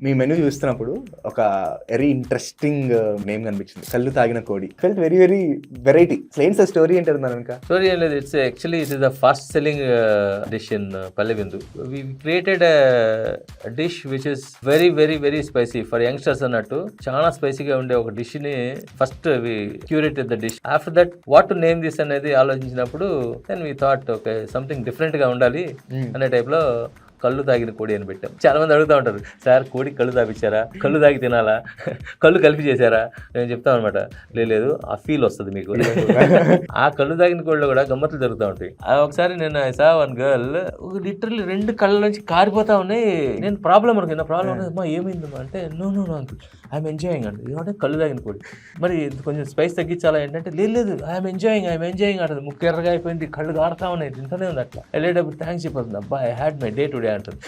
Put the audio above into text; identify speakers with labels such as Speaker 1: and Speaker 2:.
Speaker 1: మీ menu చూస్తున్నప్పుడు ఒక very interesting name కనిపించింది, కళ్ళు తాగిన కోడి. Felt very very variety. ఏంటి సార్ స్టోరీ ఏంటారు దాని?
Speaker 2: స్టోరీ ఏం లేదు. It is the fast selling dish in Palle Vindu. We created dish which is very very very spicy for youngsters అన్నట్టు. చాలా స్పైసీగా ఉండే ఒక డిష్ ని first we curated the dish. After that what to name this అనేది ఆలోచించినప్పుడు then we thought okay something different గా ఉండాలి అనే టైప్ లో కళ్ళు తాగిన కోడి అని పెట్టాం. చాలా మంది అడుగుతూ ఉంటారు, సార్ కోడి కళ్ళు తాగిచ్చారా, కళ్ళు తాగి తినాలా, కళ్ళు కలిపి చేశారా? నేను చెప్తాను అనమాట, లేదు ఆ ఫీల్ వస్తుంది మీకు. ఆ కళ్ళు తాగిన కోడిలో కూడా గమ్మత్తులు జరుగుతూ ఉంటాయి. ఒకసారి నేను I saw one girl literally 2 కళ్ళ నుంచి కారిపోతా ఉన్నాయి. నేను ప్రాబ్లం అనుకున్నా, ప్రాబ్లం అమ్మా ఏమైందమ్మా అంటే నో అంకుల్ ఐఎమ్ ఎంజాయింగ్ అండి. ఏమంటే కళ్ళు తాగిన కోడి, మరి కొంచెం స్పైస్ తగ్గించాలా ఏంటంటే లేదు ఐఎమ్ ఎంజాయింగ్ అంటుంది. ముక్కు ఎర్రగా అయిపోయింది, కళ్ళు కారుతా ఉన్నాయి, తింటూనే ఉంది. అట్లా వెళ్ళేటప్పుడు థ్యాంక్స్ చెప్పొస్తుంది, అబ్బా I had my day today అంటుంది.